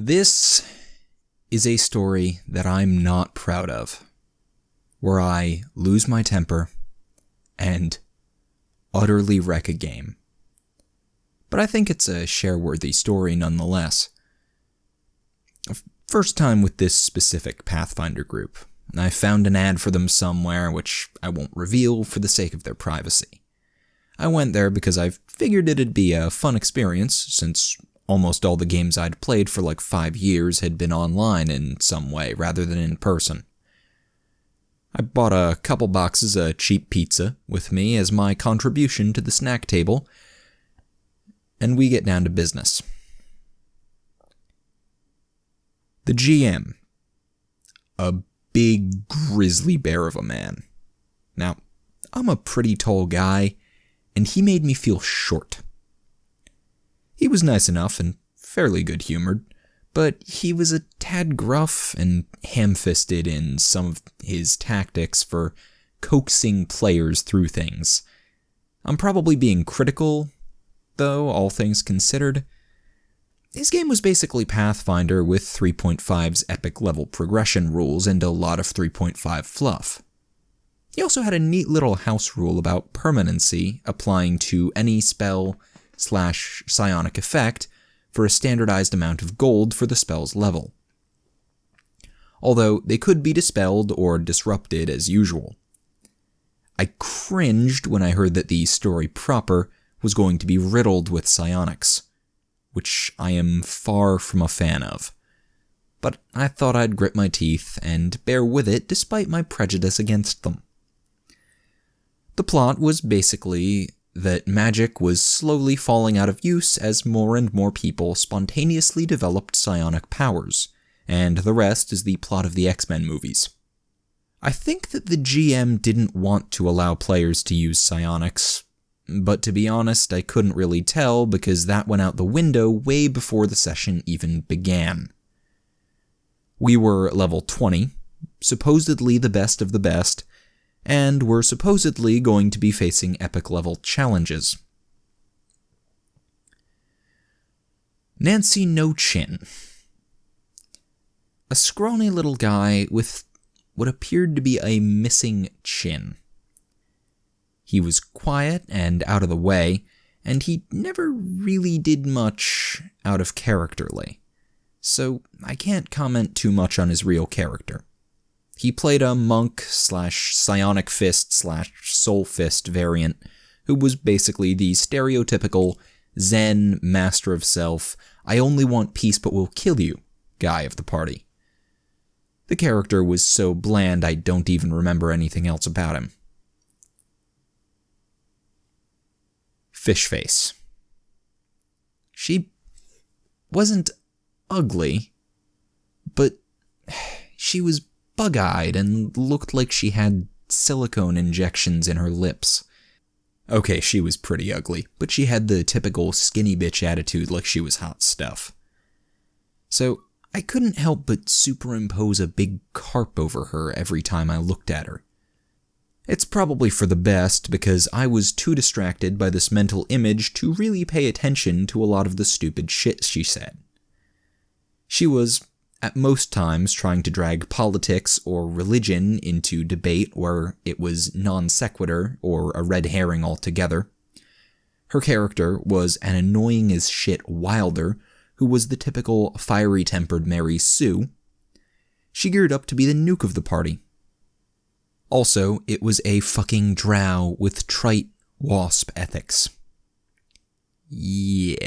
This is a story that I'm not proud of, where I lose my temper and utterly wreck a game. But I think it's a share-worthy story nonetheless. First time with this specific Pathfinder group. I found an ad for them somewhere, which I won't reveal for the sake of their privacy. I went there because I figured it'd be a fun experience, since almost all the games I'd played for like 5 years had been online in some way rather than in person. I bought a couple boxes of cheap pizza with me as my contribution to the snack table, and we get down to business. The GM, a big grizzly bear of a man. Now, I'm a pretty tall guy, and he made me feel short. He was nice enough and fairly good-humored, but he was a tad gruff and ham-fisted in some of his tactics for coaxing players through things. I'm probably being critical, though, all things considered. His game was basically Pathfinder with 3.5's epic level progression rules and a lot of 3.5 fluff. He also had a neat little house rule about permanency applying to any spell/psionic effect for a standardized amount of gold for the spell's level, although they could be dispelled or disrupted as usual. I cringed when I heard that the story proper was going to be riddled with psionics, which I am far from a fan of, but I thought I'd grit my teeth and bear with it despite my prejudice against them. The plot was basically that magic was slowly falling out of use as more and more people spontaneously developed psionic powers, and the rest is the plot of the X-Men movies. I think that the GM didn't want to allow players to use psionics, but to be honest, I couldn't really tell because that went out the window way before the session even began. We were level 20, supposedly the best of the best, and were supposedly going to be facing epic level challenges. Nancy No Chin. A scrawny little guy with what appeared to be a missing chin. He was quiet and out of the way, and he never really did much out of characterly, so I can't comment too much on his real character. He played a monk/psionic fist/soul fist variant, who was basically the stereotypical Zen, master of self, I only want peace but will kill you guy of the party. The character was so bland I don't even remember anything else about him. Fishface. She wasn't ugly, but she was bug-eyed and looked like she had silicone injections in her lips. Okay, she was pretty ugly, but she had the typical skinny bitch attitude like she was hot stuff. So I couldn't help but superimpose a big carp over her every time I looked at her. It's probably for the best because I was too distracted by this mental image to really pay attention to a lot of the stupid shit she said. She was, at most times, trying to drag politics or religion into debate where it was non sequitur or a red herring altogether. Her character was an annoying as shit Wilder, who was the typical fiery-tempered Mary Sue. She geared up to be the nuke of the party. Also, it was a fucking drow with trite wasp ethics. Yeah.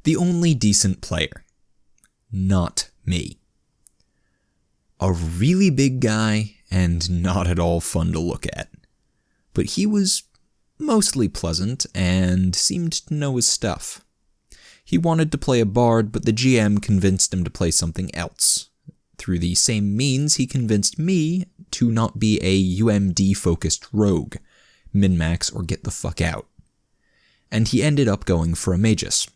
The only decent player. Not me. A really big guy and not at all fun to look at. But he was mostly pleasant and seemed to know his stuff. He wanted to play a bard, but the GM convinced him to play something else. Through the same means, he convinced me to not be a UMD-focused rogue, min-max or get the fuck out. And he ended up going for a magus.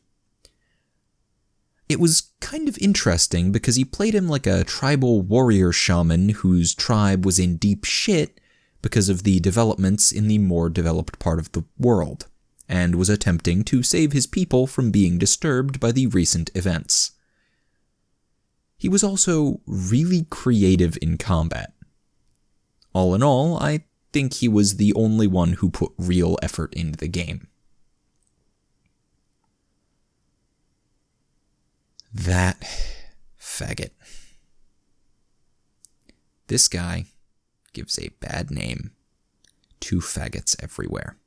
It was kind of interesting because he played him like a tribal warrior shaman whose tribe was in deep shit because of the developments in the more developed part of the world. and was attempting to save his people from being disturbed by the recent events. He was also really creative in combat. All in all, I think he was the only one who put real effort into the game. That faggot. This guy gives a bad name to faggots everywhere.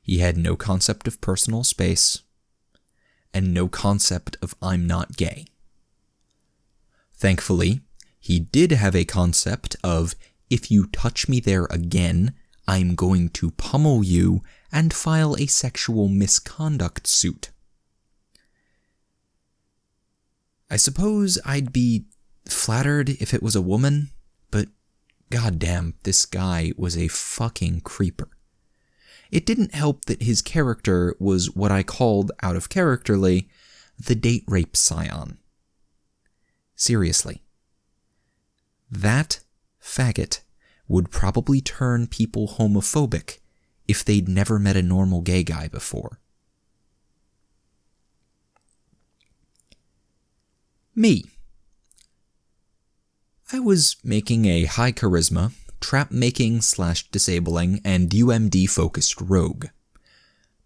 He had no concept of personal space, and no concept of I'm not gay. Thankfully, he did have a concept of if you touch me there again, I'm going to pummel you and file a sexual misconduct suit. I suppose I'd be flattered if it was a woman, but goddamn, this guy was a fucking creeper. It didn't help that his character was what I called, out of characterly, the date rape scion. Seriously. That faggot would probably turn people homophobic if they'd never met a normal gay guy before. Me. I was making a high charisma, trap-making/disabling, and UMD-focused rogue.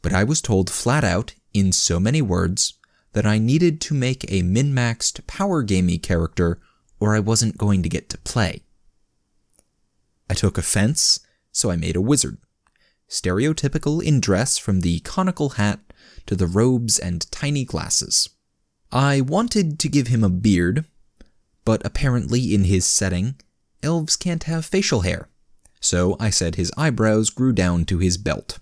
But I was told flat out, in so many words, that I needed to make a min-maxed power-gamey character or I wasn't going to get to play. I took offense, so I made a wizard. Stereotypical in dress from the conical hat to the robes and tiny glasses. I wanted to give him a beard, but apparently in his setting, elves can't have facial hair, so I said his eyebrows grew down to his belt.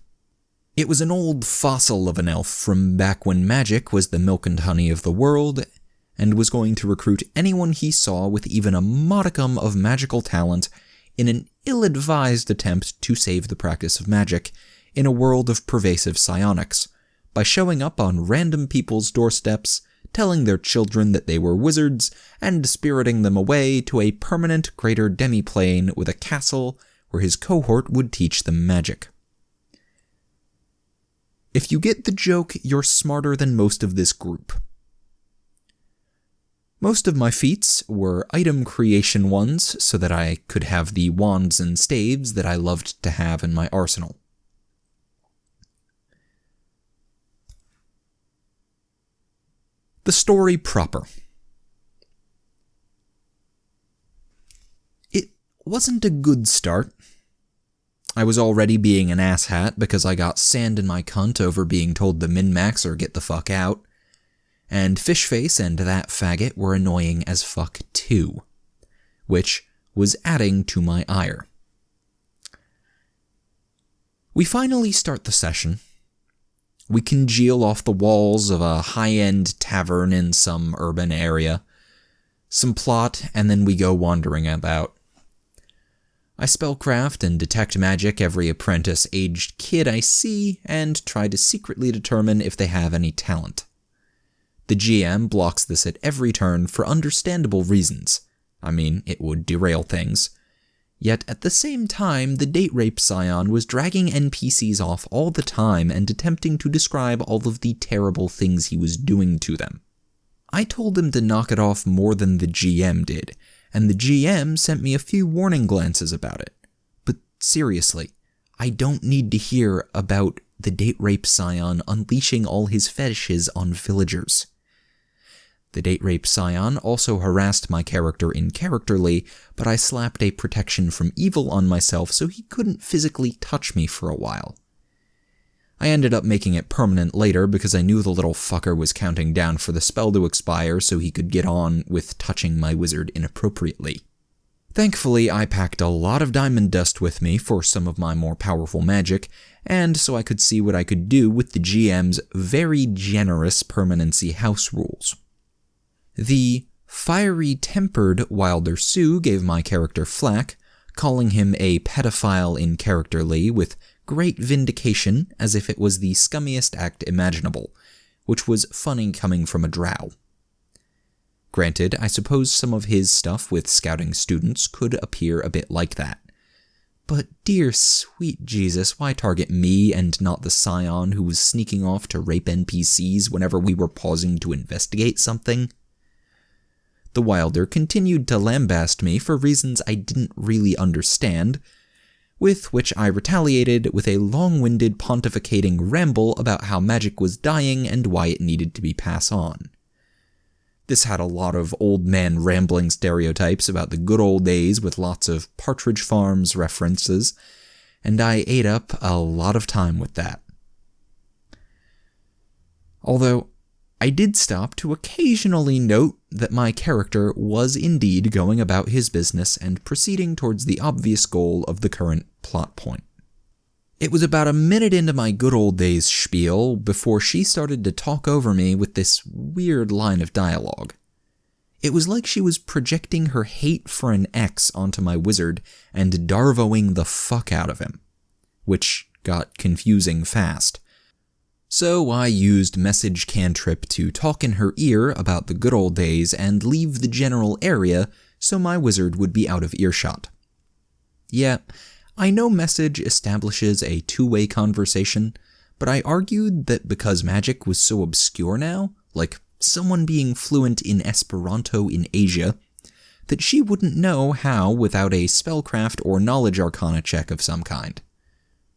It was an old fossil of an elf from back when magic was the milk and honey of the world, and was going to recruit anyone he saw with even a modicum of magical talent in an ill-advised attempt to save the practice of magic in a world of pervasive psionics, by showing up on random people's doorsteps, telling their children that they were wizards, and spiriting them away to a permanent greater demiplane with a castle where his cohort would teach them magic. If you get the joke, you're smarter than most of this group. Most of my feats were item creation ones, so that I could have the wands and staves that I loved to have in my arsenal. The story proper. It wasn't a good start. I was already being an asshat because I got sand in my cunt over being told to min-max or get the fuck out, and Fishface and that faggot were annoying as fuck too, which was adding to my ire. We finally start the session. We congeal off the walls of a high-end tavern in some urban area, some plot, and then we go wandering about. I spellcraft and detect magic every apprentice-aged kid I see, and try to secretly determine if they have any talent. The GM blocks this at every turn for understandable reasons. I mean, it would derail things. Yet at the same time, the date rape scion was dragging NPCs off all the time and attempting to describe all of the terrible things he was doing to them. I told him to knock it off more than the GM did, and the GM sent me a few warning glances about it. But seriously, I don't need to hear about the date rape scion unleashing all his fetishes on villagers. The date rape scion also harassed my character in characterly, but I slapped a protection from evil on myself so he couldn't physically touch me for a while. I ended up making it permanent later because I knew the little fucker was counting down for the spell to expire so he could get on with touching my wizard inappropriately. Thankfully, I packed a lot of diamond dust with me for some of my more powerful magic, and so I could see what I could do with the GM's very generous permanency house rules. The fiery-tempered Wilder Sue gave my character flack, calling him a pedophile in characterly with great vindication as if it was the scummiest act imaginable, which was funny coming from a drow. Granted, I suppose some of his stuff with scouting students could appear a bit like that, But dear sweet Jesus, why target me and not the Psion who was sneaking off to rape NPCs whenever we were pausing to investigate something? The Wilder continued to lambaste me for reasons I didn't really understand, with which I retaliated with a long-winded pontificating ramble about how magic was dying and why it needed to be passed on. This had a lot of old man rambling stereotypes about the good old days with lots of Partridge Farms references, and I ate up a lot of time with that. Although, I did stop to occasionally note that my character was indeed going about his business and proceeding towards the obvious goal of the current plot point. It was about a minute into my good old days spiel before she started to talk over me with this weird line of dialogue. It was like she was projecting her hate for an ex onto my wizard and darvoing the fuck out of him, which got confusing fast. So I used message cantrip to talk in her ear about the good old days and leave the general area so my wizard would be out of earshot. Yeah, I know message establishes a two-way conversation, but I argued that because magic was so obscure now, like someone being fluent in Esperanto in Asia, that she wouldn't know how without a spellcraft or knowledge arcana check of some kind.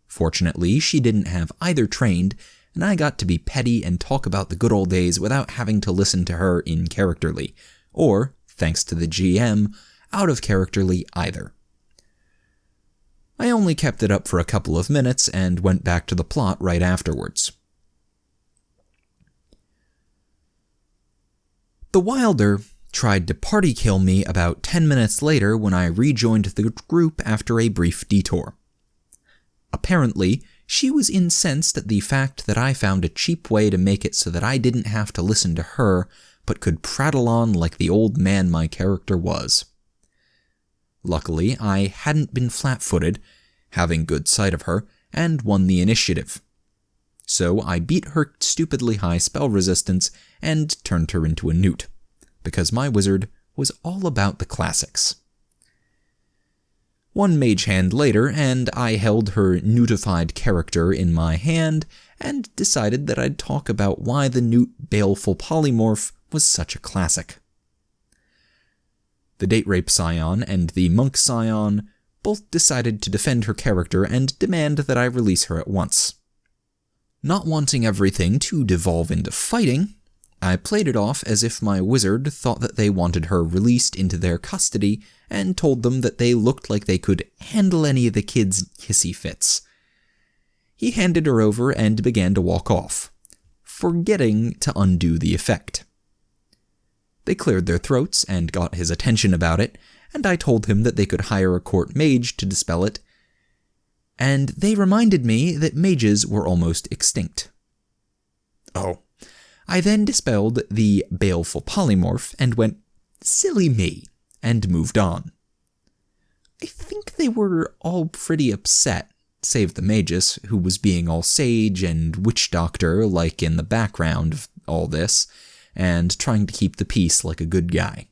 Fortunately, she didn't have either trained, and I got to be petty and talk about the good old days without having to listen to her in characterly, or, thanks to the GM, out of characterly either. I only kept it up for a couple of minutes and went back to the plot right afterwards. The Wilder tried to party kill me about 10 minutes later when I rejoined the group after a brief detour. Apparently, she was incensed at the fact that I found a cheap way to make it so that I didn't have to listen to her, but could prattle on like the old man my character was. Luckily, I hadn't been flat-footed, having good sight of her, and won the initiative. So I beat her stupidly high spell resistance and turned her into a newt, because my wizard was all about the classics. One mage hand later, and I held her newtified character in my hand and decided that I'd talk about why the newt baleful polymorph was such a classic. The date rape scion and the monk scion both decided to defend her character and demand that I release her at once. Not wanting everything to devolve into fighting, I played it off as if my wizard thought that they wanted her released into their custody and told them that they looked like they could handle any of the kids' hissy fits. He handed her over and began to walk off, forgetting to undo the effect. They cleared their throats and got his attention about it, and I told him that they could hire a court mage to dispel it, and they reminded me that mages were almost extinct. Oh. I then dispelled the baleful polymorph and went, "Silly me," and moved on. I think they were all pretty upset, save the magus, who was being all sage and witch doctor like in the background of all this, and trying to keep the peace like a good guy.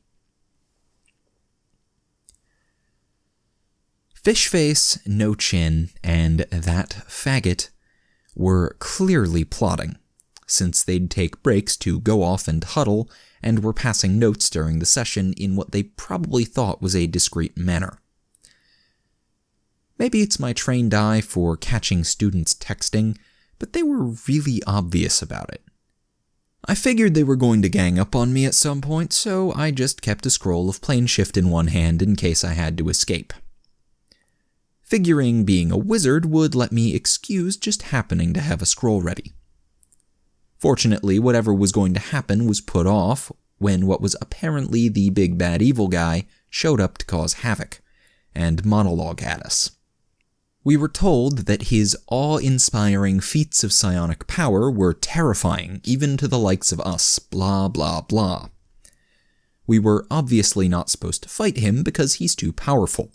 Fishface, No Chin, and that faggot were clearly plotting, since they'd take breaks to go off and huddle, and were passing notes during the session in what they probably thought was a discreet manner. Maybe it's my trained eye for catching students texting, but they were really obvious about it. I figured they were going to gang up on me at some point, so I just kept a scroll of plane shift in one hand in case I had to escape. Figuring being a wizard would let me excuse just happening to have a scroll ready. Fortunately, whatever was going to happen was put off when what was apparently the big bad evil guy showed up to cause havoc, and monologue at us. We were told that his awe-inspiring feats of psionic power were terrifying, even to the likes of us, blah blah blah. We were obviously not supposed to fight him because he's too powerful.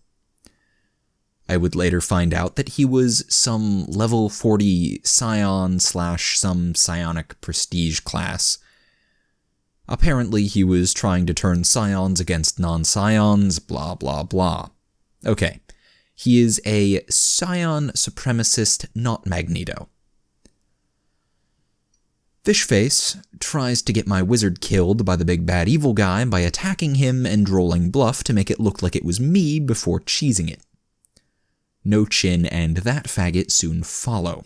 I would later find out that he was some level 40 scion / some psionic prestige class. Apparently he was trying to turn scions against non-scions, blah blah blah. Okay, He is a Psion supremacist, not Magneto. Fishface tries to get my wizard killed by the big bad evil guy by attacking him and rolling bluff to make it look like it was me before cheesing it. No Chin and that faggot soon follow.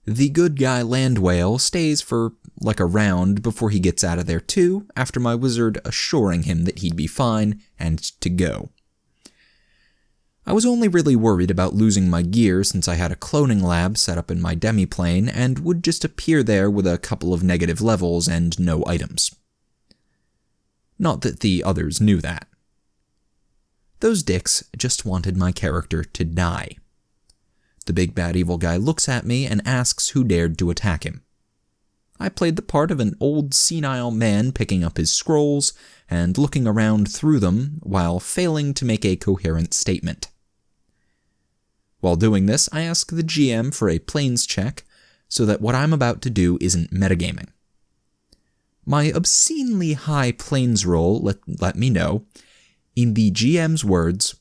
The good guy land whale stays for like a round before he gets out of there too, after my wizard assuring him that he'd be fine and to go. I was only really worried about losing my gear since I had a cloning lab set up in my demiplane and would just appear there with a couple of negative levels and no items. Not that the others knew that. Those dicks just wanted my character to die. The big bad evil guy looks at me and asks who dared to attack him. I played the part of an old senile man picking up his scrolls and looking around through them while failing to make a coherent statement. While doing this, I ask the GM for a planes check so that what I'm about to do isn't metagaming. My obscenely high planes roll let me know, in the GM's words,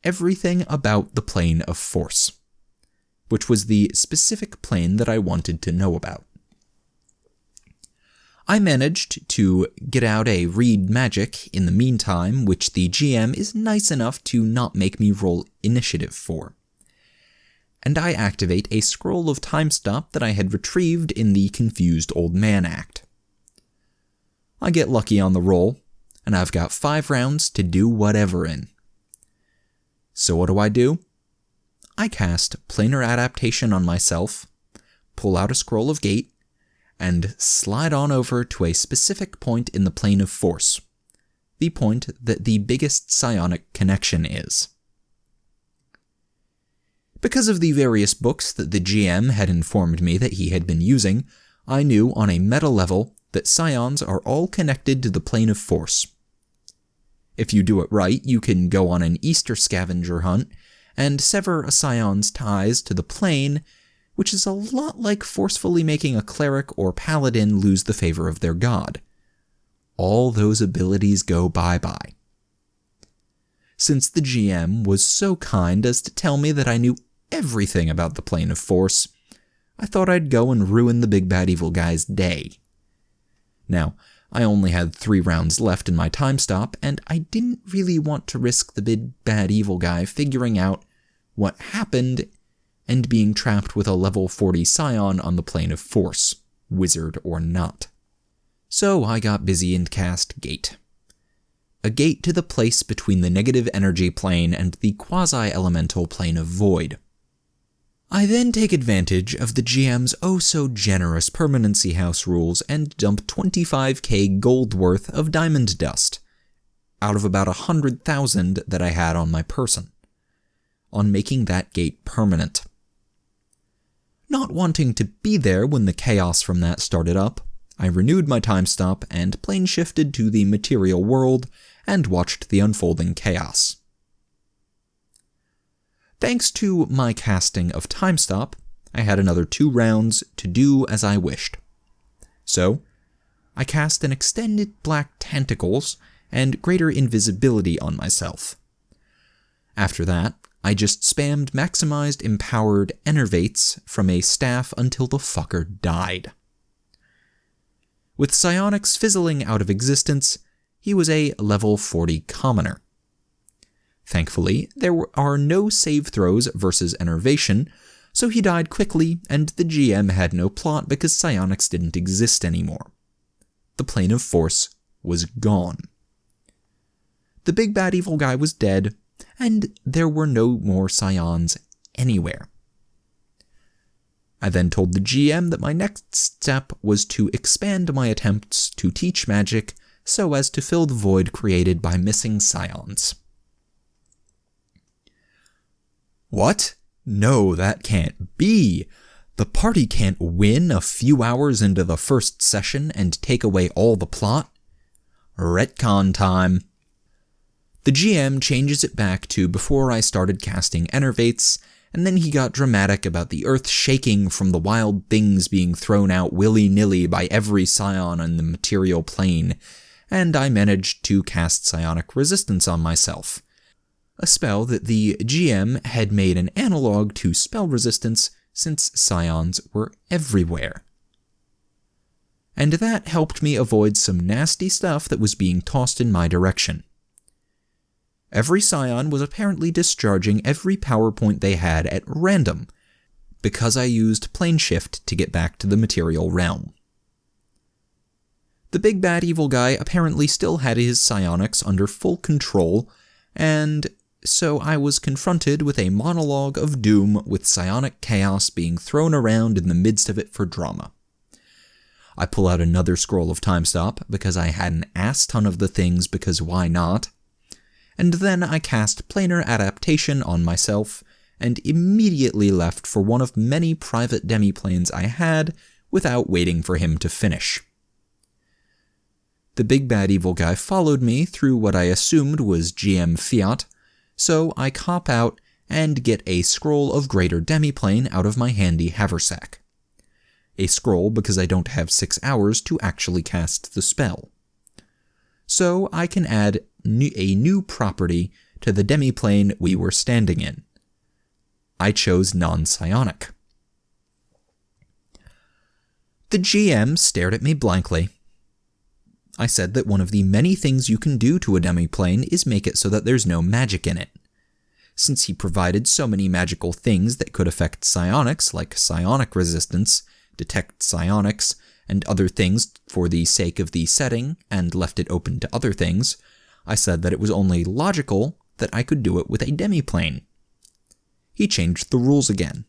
everything about the plane of force, which was the specific plane that I wanted to know about. I managed to get out a read magic in the meantime, which the GM is nice enough to not make me roll initiative for. And I activate a scroll of time stop that I had retrieved in the Confused Old Man Act. I get lucky on the roll, and I've got 5 rounds to do whatever in. So what do? I cast Planar Adaptation on myself, pull out a scroll of gate, and slide on over to a specific point in the plane of force, the point that the biggest psionic connection is. Because of the various books that the GM had informed me that he had been using, I knew on a meta level that psions are all connected to the plane of force. If you do it right, you can go on an Easter scavenger hunt and sever a psion's ties to the plane, which is a lot like forcefully making a cleric or paladin lose the favor of their god. All those abilities go bye-bye. Since the GM was so kind as to tell me that I knew everything about the plane of force, I thought I'd go and ruin the big bad evil guy's day. Now, I only had 3 rounds left in my time stop, and I didn't really want to risk the big bad evil guy figuring out what happened and being trapped with a level 40 psion on the plane of force, wizard or not. So I got busy and cast Gate. A gate to the place between the negative energy plane and the quasi-elemental plane of void. I then take advantage of the GM's oh-so-generous permanency house rules and dump 25k gold worth of diamond dust, out of about 100,000 that I had on my person, on making that gate permanent. Not wanting to be there when the chaos from that started up, I renewed my time stop and plane shifted to the material world and watched the unfolding chaos. Thanks to my casting of time stop, I had another 2 rounds to do as I wished. So, I cast an extended black tentacles and greater invisibility on myself. After that, I just spammed maximized empowered enervates from a staff until the fucker died. With Psionics fizzling out of existence, he was a level 40 commoner. Thankfully, there are no save throws versus enervation, so he died quickly and the GM had no plot because Psionics didn't exist anymore. The plane of force was gone. The big bad evil guy was dead, and there were no more psions anywhere. I then told the GM that my next step was to expand my attempts to teach magic so as to fill the void created by missing psions. What? No, that can't be. The party can't win a few hours into the first session and take away all the plot. Retcon time. The GM changes it back to before I started casting enervates, and then he got dramatic about the earth shaking from the wild things being thrown out willy-nilly by every psion on the material plane, and I managed to cast psionic resistance on myself. a spell that the GM had made an analog to spell resistance since psions were everywhere. And that helped me avoid some nasty stuff that was being tossed in my direction. Every psion was apparently discharging every power point they had at random, because I used plane shift to get back to the material realm. The big bad evil guy apparently still had his psionics under full control, and so I was confronted with a monologue of doom with psionic chaos being thrown around in the midst of it for drama. I pull out another scroll of time stop because I had an ass ton of the things because why not? And then I cast planar adaptation on myself and immediately left for one of many private demiplanes I had without waiting for him to finish. The big bad evil guy followed me through what I assumed was GM fiat, so I cop out and get a scroll of greater demiplane out of my handy haversack. A scroll because I don't have 6 hours to actually cast the spell. So I can add a new property to the demiplane we were standing in. I chose non-psionic. The GM stared at me blankly. I said that one of the many things you can do to a demiplane is make it so that there's no magic in it. Since he provided so many magical things that could affect psionics, like psionic resistance, detect psionics, and other things for the sake of the setting, and left it open to other things, I said that it was only logical that I could do it with a demiplane. He changed the rules again.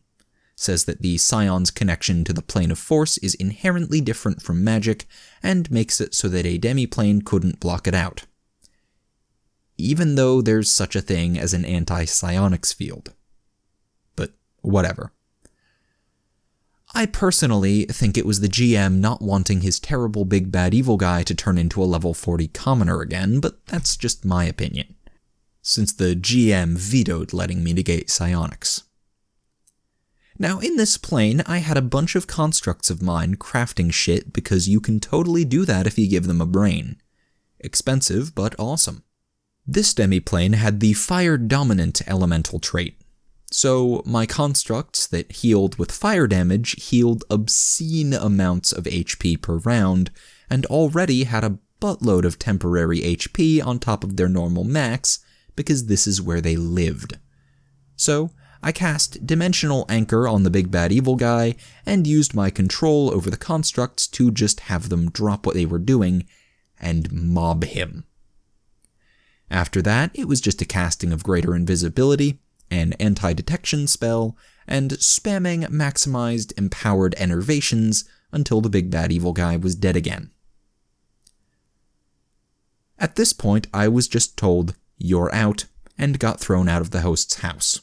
Says that the psion's connection to the plane of force is inherently different from magic, and makes it so that a demiplane couldn't block it out. Even though there's such a thing as an anti-psionics field. But whatever. I personally think it was the GM not wanting his terrible big bad evil guy to turn into a level 40 commoner again, but that's just my opinion, since the GM vetoed letting me negate psionics. Now in this plane, I had a bunch of constructs of mine crafting shit because you can totally do that if you give them a brain. Expensive, but awesome. This demiplane had the fire dominant elemental trait. So my constructs that healed with fire damage healed obscene amounts of HP per round, and already had a buttload of temporary HP on top of their normal max, because this is where they lived. So I cast Dimensional Anchor on the big bad evil guy, and used my control over the constructs to just have them drop what they were doing, and mob him. After that, it was just a casting of greater invisibility, an anti-detection spell, and spamming maximized empowered enervations until the big bad evil guy was dead again. At this point, I was just told, "You're out," and got thrown out of the host's house.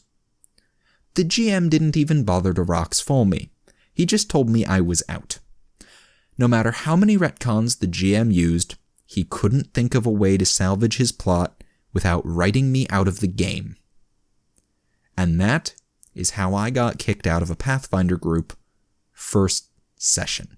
The GM didn't even bother to rocks fool me. He just told me I was out. No matter how many retcons the GM used, he couldn't think of a way to salvage his plot without writing me out of the game. And that is how I got kicked out of a Pathfinder group first session.